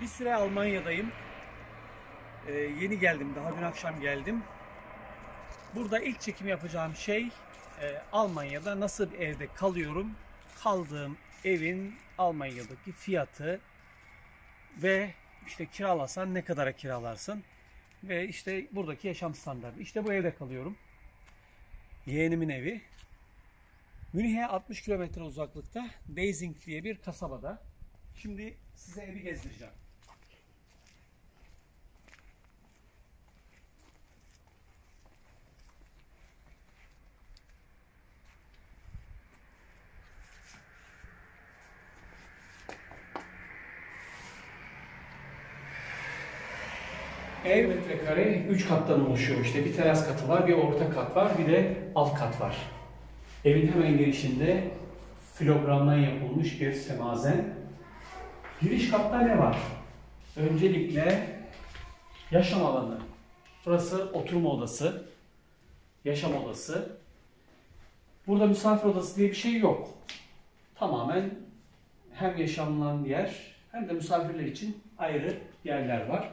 Bir süre Almanya'dayım. Yeni geldim, daha dün akşam geldim. Burada ilk çekim yapacağım şey Almanya'da nasıl bir evde kalıyorum, kaldığım evin Almanya'daki fiyatı ve işte kiralasan ne kadara kiralarsın ve işte buradaki yaşam standartı. İşte bu evde kalıyorum. Yeğenimin evi. Münih'e 60 kilometre uzaklıkta Deising diye bir kasabada. Şimdi size evi gezdireceğim. Ev metrekare 3 kattan oluşuyor. İşte bir teras katı var, bir orta kat var, bir de alt kat var. Evin hemen girişinde filogramdan yapılmış bir semazen. Giriş katta ne var? Öncelikle yaşam alanı. Burası oturma odası, yaşam odası. Burada misafir odası diye bir şey yok. Tamamen hem yaşanılan yer hem de misafirler için ayrı yerler var.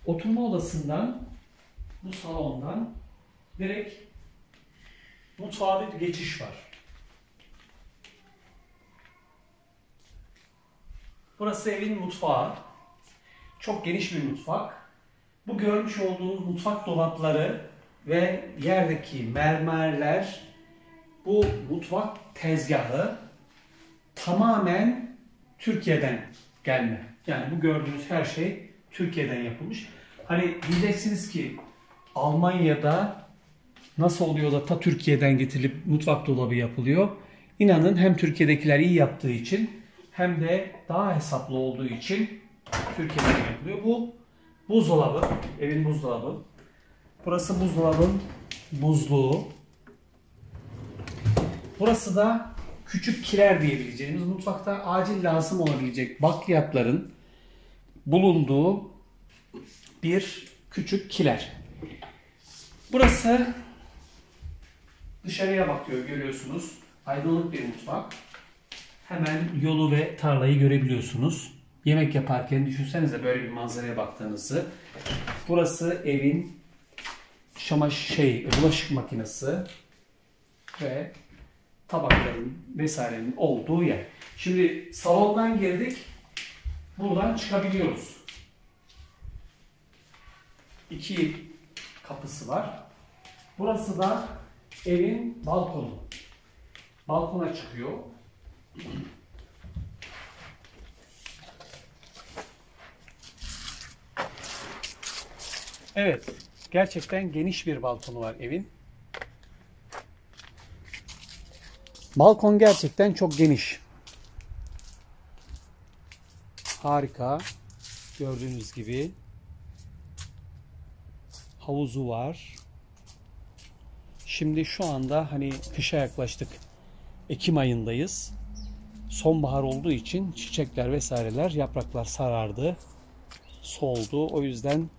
Oturma odasından, bu salondan direkt mutfağa bir geçiş var. Burası evin mutfağı. Çok geniş bir mutfak. Bu görmüş olduğunuz mutfak dolapları ve yerdeki mermerler, bu mutfak tezgahı tamamen Türkiye'den gelme. Yani bu gördüğünüz her şey Türkiye'den yapılmış. Hani diyeceksiniz ki Almanya'da nasıl oluyor da ta Türkiye'den getirilip mutfak dolabı yapılıyor? İnanın hem Türkiye'dekiler iyi yaptığı için hem de daha hesaplı olduğu için Türkiye'den yapılıyor. Bu buzdolabı, evin buzdolabı. Burası buzdolabın buzluğu. Burası da küçük kiler diyebileceğimiz, mutfakta acil lazım olabilecek bakliyatların bulunduğu bir küçük kiler. Burası dışarıya bakıyor, görüyorsunuz. Aydınlık bir mutfak. Hemen yolu ve tarlayı görebiliyorsunuz. Yemek yaparken düşünsenize böyle bir manzaraya baktığınızı. Burası evin bulaşık makinesi ve tabakların vesairenin olduğu yer. Şimdi salondan girdik. Buradan çıkabiliyoruz. İki kapısı var. Burası da evin balkonu. Balkona çıkıyor. Evet, gerçekten geniş bir balkonu var evin. Balkon gerçekten çok geniş. Harika. Gördüğünüz gibi havuzu var. Şimdi şu anda hani kışa yaklaştık. Ekim ayındayız. Sonbahar olduğu için çiçekler vesaireler, yapraklar sarardı, soldu. O yüzden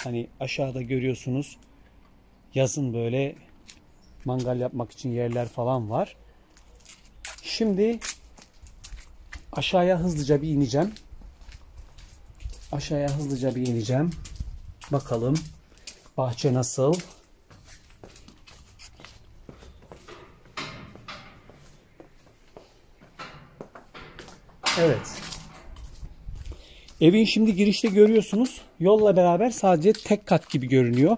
hani aşağıda görüyorsunuz yazın böyle mangal yapmak için yerler falan var. Şimdi aşağıya hızlıca bir ineceğim. Bakalım bahçe nasıl? Evet. Evin şimdi girişte görüyorsunuz. Yolla beraber sadece tek kat gibi görünüyor.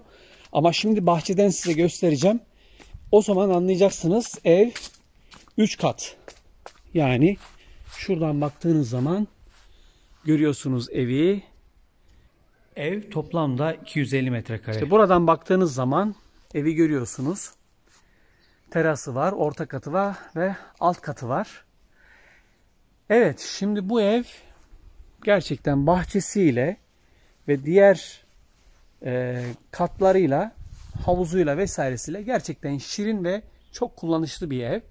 Ama şimdi bahçeden size göstereceğim. O zaman anlayacaksınız. Ev 3 kat. Yani şuradan baktığınız zaman görüyorsunuz evi. Ev toplamda 250 metrekare. İşte buradan baktığınız zaman evi görüyorsunuz. Terası var, orta katı var ve alt katı var. Evet, şimdi bu ev gerçekten bahçesiyle ve diğer katlarıyla, havuzuyla vesairesiyle gerçekten şirin ve çok kullanışlı bir ev.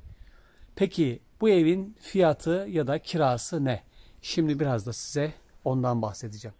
Peki bu evin fiyatı ya da kirası ne? Şimdi biraz da size ondan bahsedeceğim.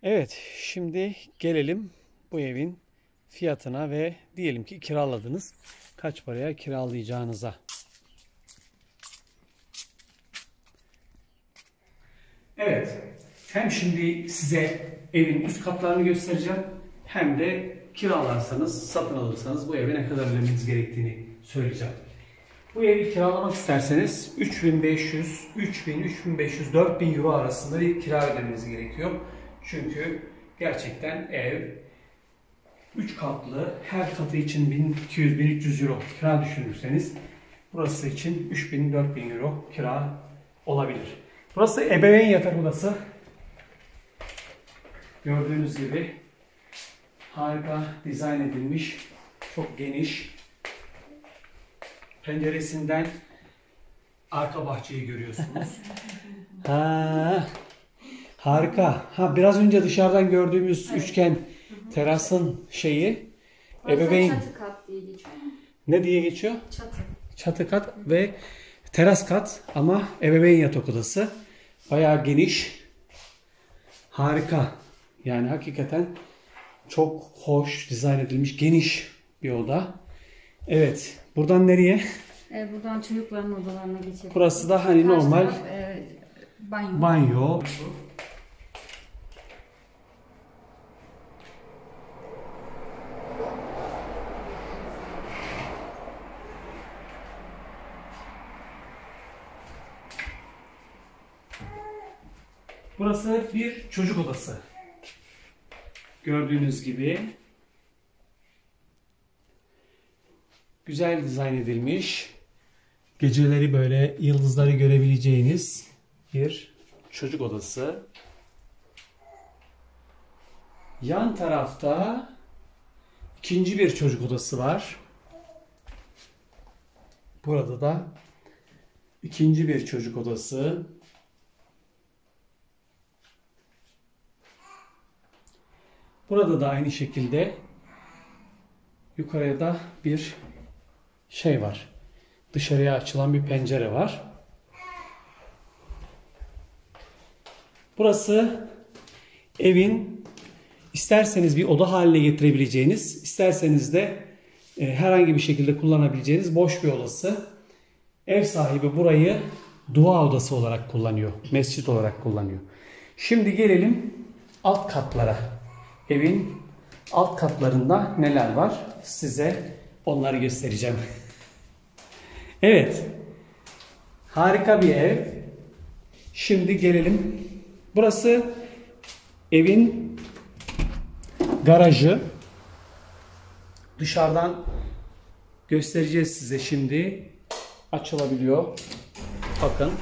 Evet, şimdi gelelim bu evin fiyatına ve diyelim ki kiraladınız. Kaç paraya kiralayacağınıza. Evet, hem şimdi size evin üst katlarını göstereceğim hem de kiralarsanız, satın alırsanız bu eve ne kadar ödemeniz gerektiğini söyleyeceğim. Bu evi kiralamak isterseniz 3500, 3000, 3500, 4000 euro arasında bir kira ödemeniz gerekiyor. Çünkü gerçekten ev 3 katlı, her katı için 1200-1300 euro kira düşünürseniz burası için 3000-4000 euro kira olabilir. Burası ebeveyn yatak odası. Gördüğünüz gibi harika dizayn edilmiş, çok geniş. Penceresinden arka bahçeyi görüyorsunuz. Harika. Biraz önce dışarıdan gördüğümüz üçgen terasın şeyi ebeveyn. Çatı kat diye geçiyor. Ne diye geçiyor? Çatı. Çatı kat ve teras kat ama ebeveyn yatak odası. Bayağı geniş. Harika. Yani hakikaten çok hoş dizayn edilmiş, geniş bir oda. Evet. Buradan nereye? Buradan çocukların odalarına geçelim. Burası da hani normal banyo. Banyo. Burası bir çocuk odası. Gördüğünüz gibi güzel dizayn edilmiş. Geceleri böyle yıldızları görebileceğiniz bir çocuk odası. Yan tarafta ikinci bir çocuk odası var. Burada da ikinci bir çocuk odası. Burada da aynı şekilde yukarıya da bir şey var. Dışarıya açılan bir pencere var. Burası evin isterseniz bir oda haline getirebileceğiniz, isterseniz de herhangi bir şekilde kullanabileceğiniz boş bir odası. Ev sahibi burayı dua odası olarak kullanıyor. Mescit olarak kullanıyor. Şimdi gelelim alt katlara. Evin alt katlarında neler var? Size onları göstereceğim. Evet. Harika bir ev. Şimdi gelelim. Burası evin garajı. Dışarıdan göstereceğiz size şimdi. Açılabiliyor. Bakın.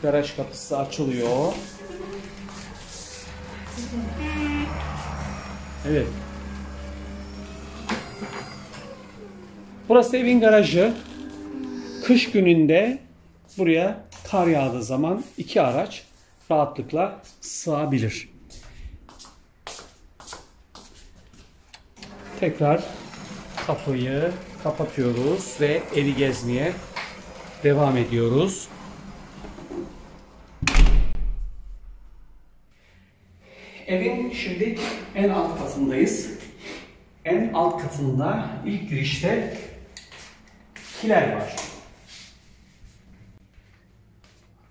Garaj kapısı açılıyor. Evet. Burası evin garajı. Kış gününde buraya kar yağdığı zaman iki araç rahatlıkla sığabilir. Tekrar kapıyı kapatıyoruz ve evi gezmeye devam ediyoruz. Evin şimdi en alt katındayız. En alt katında ilk girişte kiler var.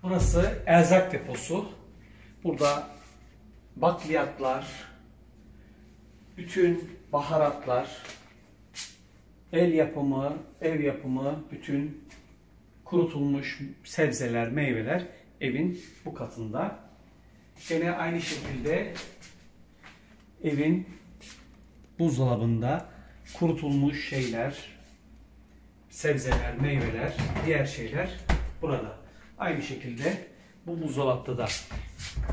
Burası erzak deposu. Burada bakliyatlar, bütün baharatlar, ev yapımı bütün kurutulmuş sebzeler, meyveler evin bu katında. Gene aynı şekilde evin buzdolabında kurutulmuş şeyler, sebzeler, meyveler, diğer şeyler burada. Aynı şekilde bu buzdolapta da.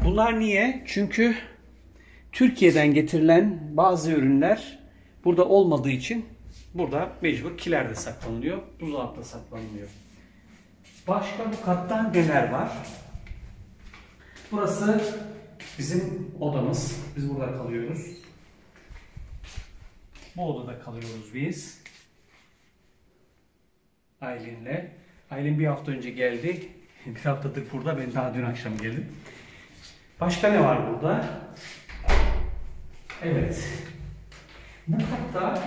Bunlar niye? Çünkü Türkiye'den getirilen bazı ürünler burada olmadığı için burada mecbur kilerde saklanılıyor, buzdolapta saklanılıyor. Başka bu katta neler var? Burası bizim odamız. Biz burada kalıyoruz. Bu odada kalıyoruz biz. Aylin'le. Aylin bir hafta önce geldi. Bir haftadır burada. Ben daha dün akşam geldim. Başka ne var burada? Evet. Bu katta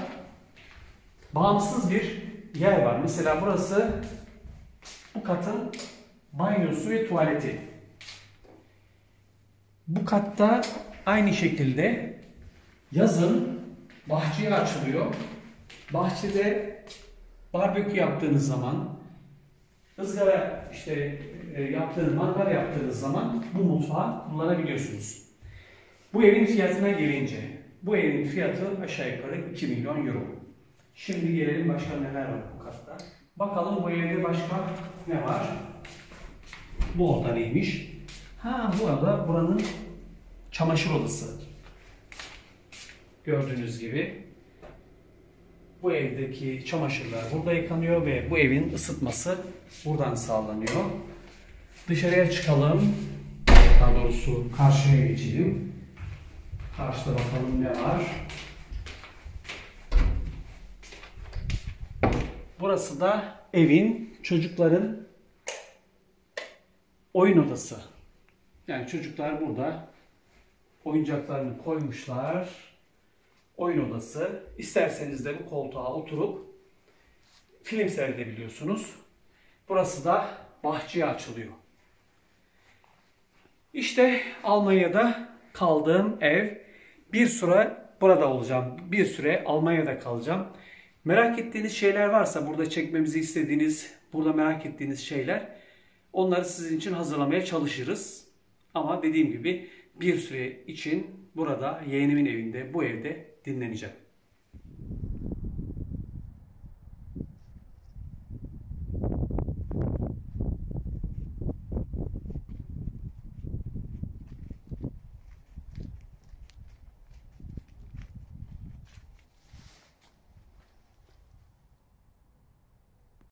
bağımsız bir yer var. Mesela burası bu katın banyosu ve tuvaleti. Bu katta aynı şekilde yazın bahçeye açılıyor. Bahçede barbekü yaptığınız zaman, ızgara yaptığınız, mangal yaptığınız zaman bu mutfağı kullanabiliyorsunuz. Bu evin fiyatına gelince, bu evin fiyatı aşağı yukarı 2 milyon euro. Şimdi gelelim başka neler var bu katta. Bakalım bu evde başka ne var? Bu oda neymiş? Bu buranın çamaşır odası. Gördüğünüz gibi bu evdeki çamaşırlar burada yıkanıyor ve bu evin ısıtması buradan sağlanıyor. Dışarıya çıkalım. Daha doğrusu karşıya geçelim. Karşıda bakalım ne var. Burası da evin, çocukların oyun odası. Yani çocuklar burada oyuncaklarını koymuşlar. Oyun odası. İsterseniz de bu koltuğa oturup film seyredebiliyorsunuz. Burası da bahçeye açılıyor. İşte Almanya'da kaldığım ev. Bir süre burada olacağım. Bir süre Almanya'da kalacağım. Merak ettiğiniz şeyler varsa, burada çekmemizi istediğiniz, burada merak ettiğiniz şeyler, onları sizin için hazırlamaya çalışırız. Ama dediğim gibi bir süre için burada yeğenimin evinde, bu evde dinleneceğim.